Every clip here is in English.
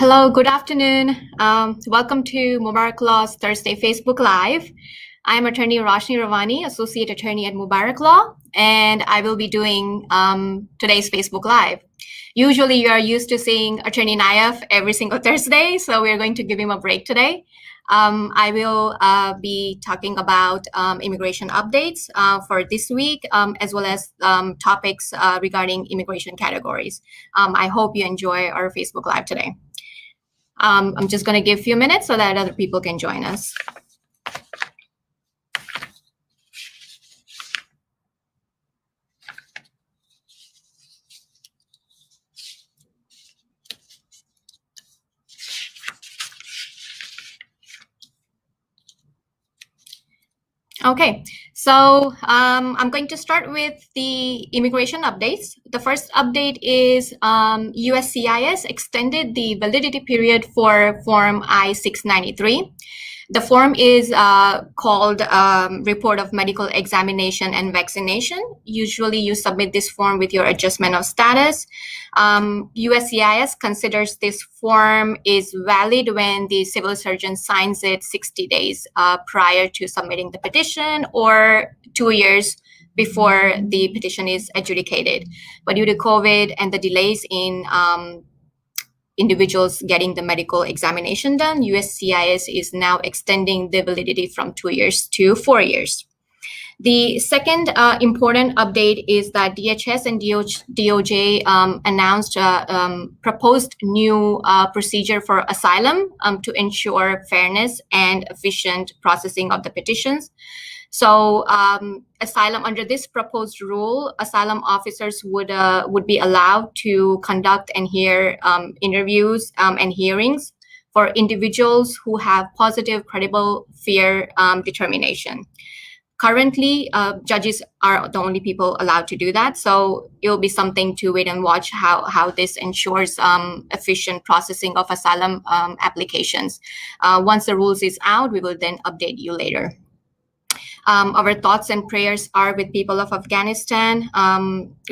Hello, good afternoon. Welcome to Mubarak Law's Thursday Facebook Live. I'm attorney Roshni Ravani, associate attorney at Mubarak Law, and I will be doing today's Facebook Live. Usually you are used to seeing attorney Naif every single Thursday, so we're going to give him a break today. I will be talking about immigration updates for this week, as well as topics regarding immigration categories. I hope you enjoy our Facebook Live today. I'm just going to give a few minutes so that other people can join us. Okay, so I'm going to start with the immigration updates. The first update is USCIS extended the validity period for Form I-693. The form is called Report of Medical Examination and Vaccination. Usually you submit this form with your adjustment of status. USCIS considers this form is valid when the civil surgeon signs it 60 days prior to submitting the petition or 2 years before the petition is adjudicated. But due to COVID and the delays in individuals getting the medical examination done, USCIS is now extending the validity from 2 years to 4 years. The second important update is that DHS and DOJ announced a proposed new procedure for asylum to ensure fairness and efficient processing of the petitions. So asylum, under this proposed rule, asylum officers would be allowed to conduct and hear interviews and hearings for individuals who have positive, credible fear determination. Currently, judges are the only people allowed to do that. So it will be something to wait and watch how this ensures efficient processing of asylum applications. Once the rules is out, we will then update you later. Our thoughts and prayers are with people of Afghanistan.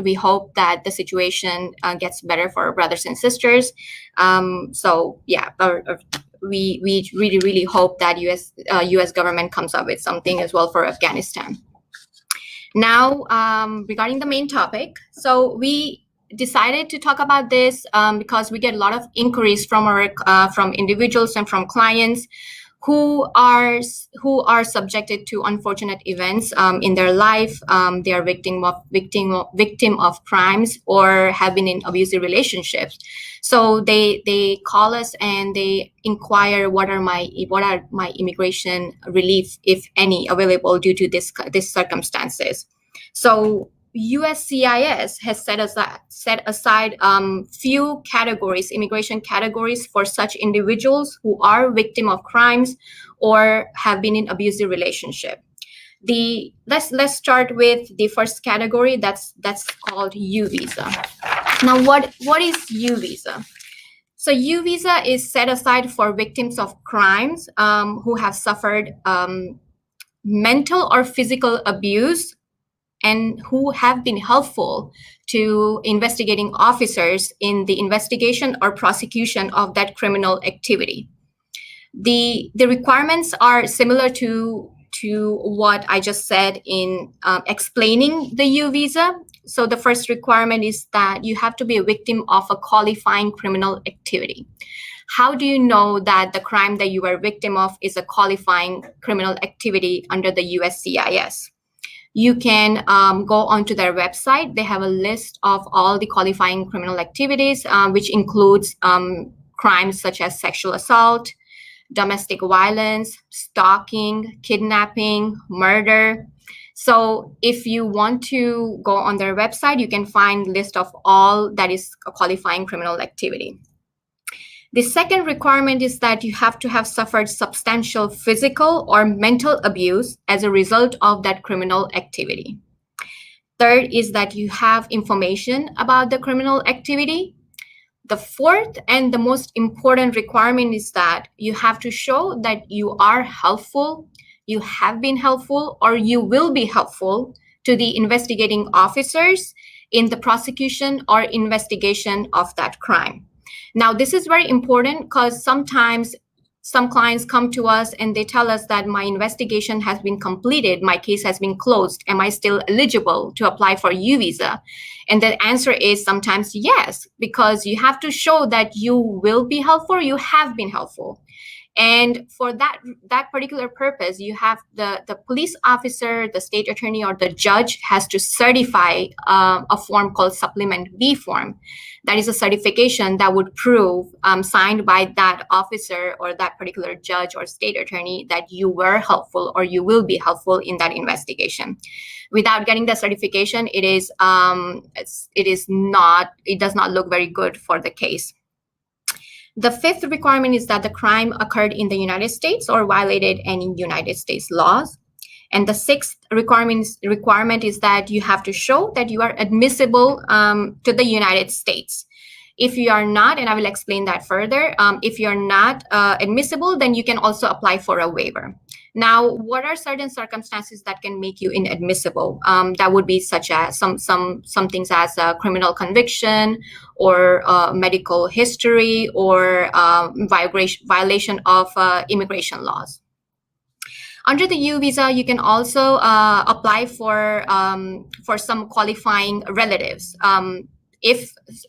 We hope that the situation gets better for our brothers and sisters. So yeah, we really hope that U.S. government comes up with something as well for Afghanistan. Now, regarding the main topic, so we decided to talk about this because we get a lot of inquiries from from individuals and from clients who are subjected to unfortunate events in their life. They are victim of crimes or have been in abusive relationships. So they call us and they inquire what are my immigration relief, if any, available due to this circumstances. So USCIS has set aside few categories, immigration categories for such individuals who are victim of crimes or have been in abusive relationship. Let's start with the first category. That's called U visa. Now, what is U visa? So U visa is set aside for victims of crimes who have suffered mental or physical abuse and who have been helpful to investigating officers in the investigation or prosecution of that criminal activity. The requirements are similar to what I just said in explaining the U visa. So the first requirement is that you have to be a victim of a qualifying criminal activity. How do you know that the crime that you are a victim of is a qualifying criminal activity under the USCIS? You can go onto their website. They have a list of all the qualifying criminal activities, which includes crimes such as sexual assault, domestic violence, stalking, kidnapping, murder. So if you want to go on their website, you can find list of all that is a qualifying criminal activity. The second requirement is that you have to have suffered substantial physical or mental abuse as a result of that criminal activity. Third is that you have information about the criminal activity. The fourth and the most important requirement is that you have to show that you are helpful, you have been helpful, or you will be helpful to the investigating officers in the prosecution or investigation of that crime. Now, this is very important because sometimes some clients come to us and they tell us that my investigation has been completed, my case has been closed. Am I still eligible to apply for U visa? And the answer is sometimes yes, because you have to show that you will be helpful, you have been helpful. And for that particular purpose, you have the police officer, the state attorney, or the judge has to certify a form called Supplement B form. That is a certification that would prove, signed by that officer or that particular judge or state attorney, that you were helpful or you will be helpful in that investigation. Without getting the certification, it does not look very good for the case. The fifth requirement is that the crime occurred in the United States or violated any United States laws. And the sixth requirement is that you have to show that you are admissible to the United States. If you are not, and I will explain that further, if you're not admissible, then you can also apply for a waiver. Now, what are certain circumstances that can make you inadmissible? That would be such as some things as a criminal conviction or medical history or violation of immigration laws. Under the U visa, you can also apply for some qualifying relatives.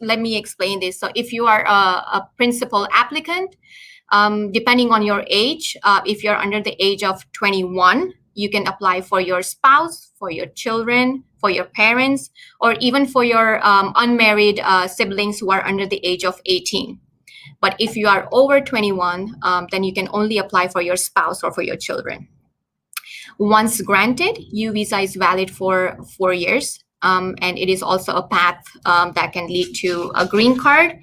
Let me explain this. So if you are a principal applicant, depending on your age, if you're under the age of 21, you can apply for your spouse, for your children, for your parents, or even for your unmarried siblings who are under the age of 18. But if you are over 21, then you can only apply for your spouse or for your children. Once granted, U visa is valid for 4 years, and it is also a path that can lead to a green card.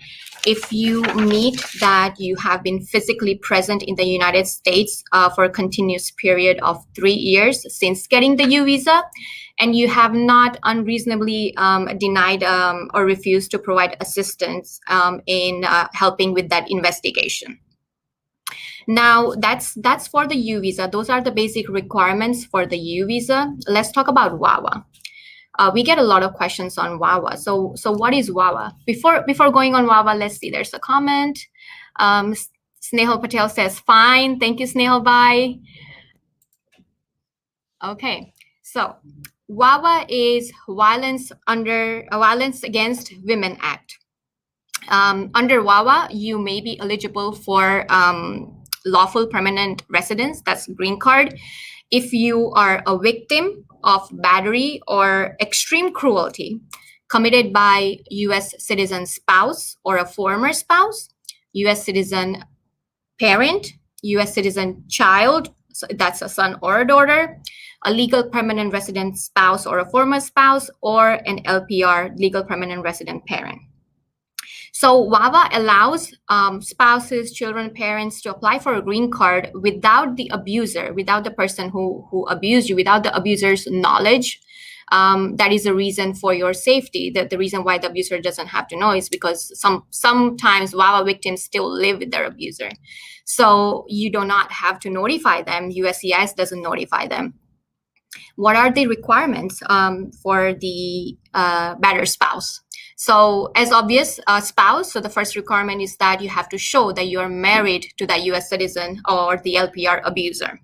If you meet that you have been physically present in the United States for a continuous period of 3 years since getting the U visa, and you have not unreasonably denied or refused to provide assistance in helping with that investigation. Now, that's for the U visa. Those are the basic requirements for the U visa. Let's talk about VAWA. We get a lot of questions on VAWA. So what is VAWA? Before going on VAWA, let's see. There's a comment. Snehal Patel says, fine. Thank you, Snehal. Bye. Okay. So VAWA is Violence Against Women Act. Under VAWA, you may be eligible for lawful permanent residence, that's green card, if you are a victim of battery or extreme cruelty committed by U.S. citizen spouse or a former spouse, U.S. citizen parent, U.S. citizen child, so that's a son or a daughter, a legal permanent resident spouse or a former spouse, or an LPR, legal permanent resident parent. So VAWA allows spouses, children, parents to apply for a green card without the abuser, without the person who abused you, without the abuser's knowledge. That is a reason for your safety. The reason why the abuser doesn't have to know is because sometimes VAWA victims still live with their abuser. So you do not have to notify them. USCIS doesn't notify them. What are the requirements for the battered spouse? So as obvious, spouse, so the first requirement is that you have to show that you are married to that US citizen or the LPR abuser.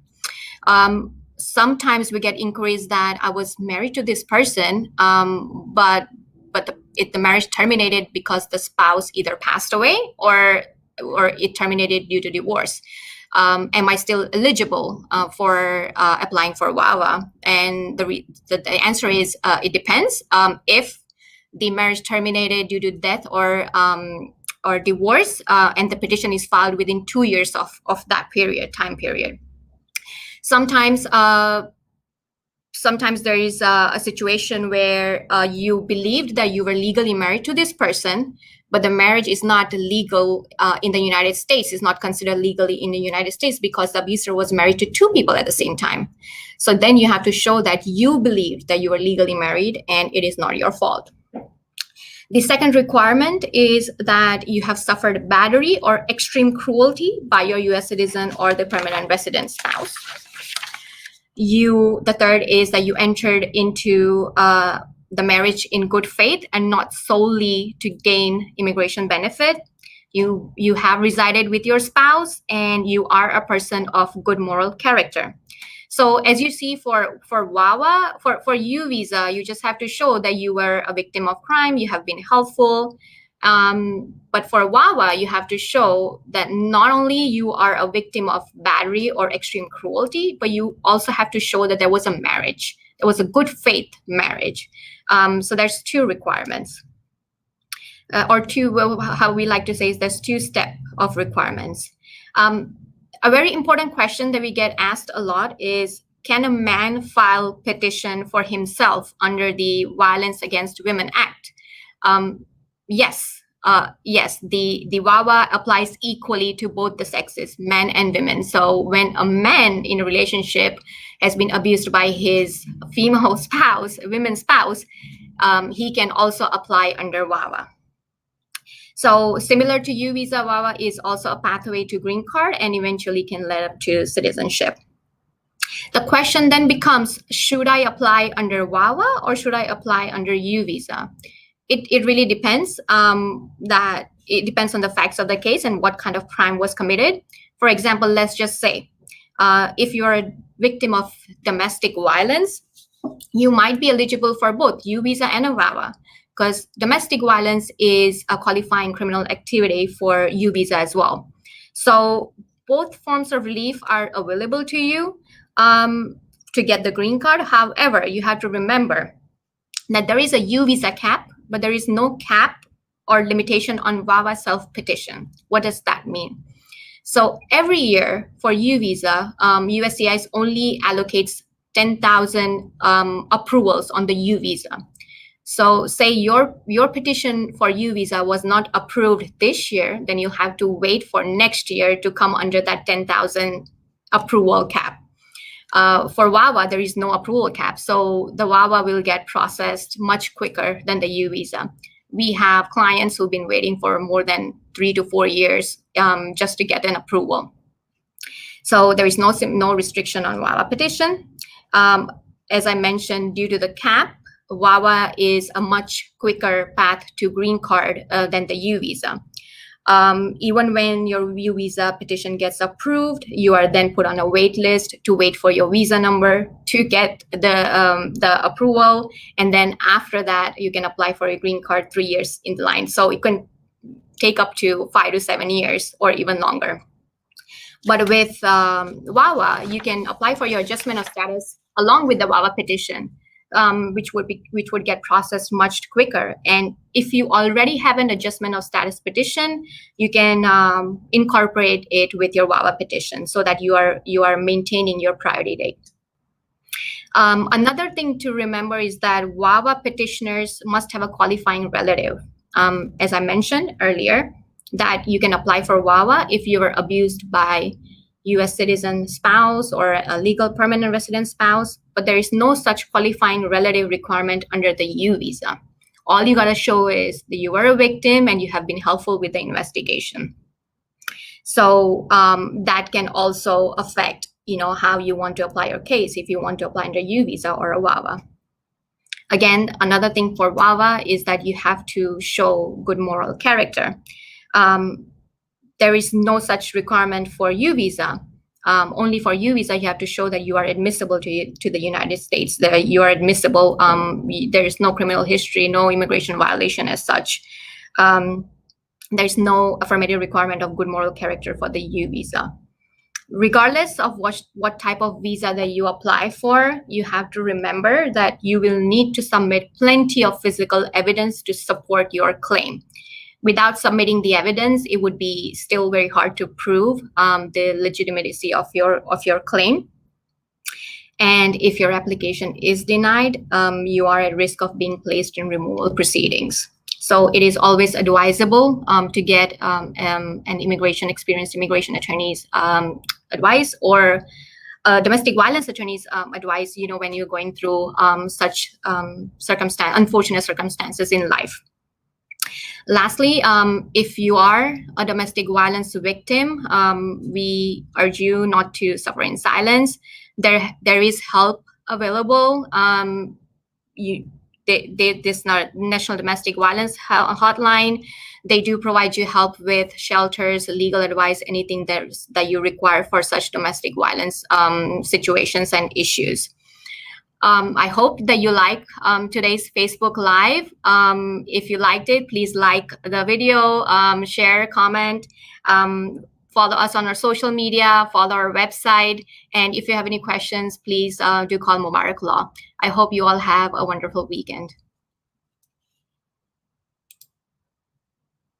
Sometimes we get inquiries that I was married to this person, but the marriage terminated because the spouse either passed away or it terminated due to divorce. Am I still eligible for applying for VAWA? And the answer is it depends. If the marriage terminated due to death or or divorce, and the petition is filed within 2 years of that time period. Sometimes there is a situation where you believed that you were legally married to this person, but the marriage is not legal in the United States, is not considered legally in the United States because the abuser was married to 2 people at the same time. So then you have to show that you believed that you were legally married and it is not your fault. The second requirement is that you have suffered battery or extreme cruelty by your U.S. citizen or the permanent resident spouse. The third is that you entered into the marriage in good faith and not solely to gain immigration benefit. You have resided with your spouse and you are a person of good moral character. So as you see for VAWA, for U visa, you just have to show that you were a victim of crime, you have been helpful. But for VAWA, you have to show that not only you are a victim of battery or extreme cruelty, but you also have to show that there was a marriage. It was a good faith marriage. So there's 2 requirements. How we like to say is there's 2 steps of requirements. A very important question that we get asked a lot is, can a man file petition for himself under the Violence Against Women Act? Yes, the VAWA applies equally to both the sexes, men and women. So when a man in a relationship has been abused by his female spouse, women's spouse, he can also apply under VAWA. So similar to U visa, VAWA is also a pathway to green card and eventually can lead up to citizenship. The question then becomes, should I apply under VAWA or should I apply under U visa? It really depends. It depends on the facts of the case and what kind of crime was committed. For example, let's just say if you're a victim of domestic violence, you might be eligible for both U visa and a VAWA, because domestic violence is a qualifying criminal activity for U visa as well. So both forms of relief are available to you to get the green card. However, you have to remember that there is a U visa cap, but there is no cap or limitation on VAWA self-petition. What does that mean? So every year for U visa, USCIS only allocates 10,000 approvals on the U visa. So say your petition for U visa was not approved this year, then you have to wait for next year to come under that 10,000 approval cap. For VAWA, there is no approval cap. So the VAWA will get processed much quicker than the U visa. We have clients who've been waiting for more than 3 to 4 years just to get an approval. So there is no restriction on VAWA petition. As I mentioned, due to the cap, VAWA is a much quicker path to green card than the U visa. Even when your U visa petition gets approved, you are then put on a wait list to wait for your visa number to get the approval. And then after that, you can apply for a green card 3 years in the line. So it can take up to 5 to 7 years or even longer. But with VAWA, you can apply for your adjustment of status along with the VAWA petition, which would get processed much quicker. And if you already have an adjustment of status petition, you can incorporate it with your VAWA petition so that you are maintaining your priority date. Another thing to remember is that VAWA petitioners must have a qualifying relative. As I mentioned earlier, that you can apply for VAWA if you were abused by U.S. citizen spouse or a legal permanent resident spouse, but there is no such qualifying relative requirement under the U visa. All you gotta show is that you were a victim and you have been helpful with the investigation. So that can also affect, how you want to apply your case, if you want to apply under U visa or a VAWA. Again, another thing for VAWA is that you have to show good moral character. There is no such requirement for U visa. Only for U visa, you have to show that you are admissible to the United States, that you are admissible. There is no criminal history, no immigration violation as such. There's no affirmative requirement of good moral character for the U visa. Regardless of what type of visa that you apply for, you have to remember that you will need to submit plenty of physical evidence to support your claim. without submitting the evidence, it would be still very hard to prove the legitimacy of your claim. And if your application is denied, you are at risk of being placed in removal proceedings. So it is always advisable to get an experienced immigration attorney's advice, or domestic violence attorney's advice, when you're going through such unfortunate circumstances in life. Lastly, if you are a domestic violence victim, we urge you not to suffer in silence. There is help available. This National Domestic Violence Hotline, they do provide you help with shelters, legal advice, anything that you require for such domestic violence situations and issues. I hope that you like today's Facebook Live. If you liked it, please like the video, share, comment, follow us on our social media, follow our website. And if you have any questions, please do call Mubarak Law. I hope you all have a wonderful weekend.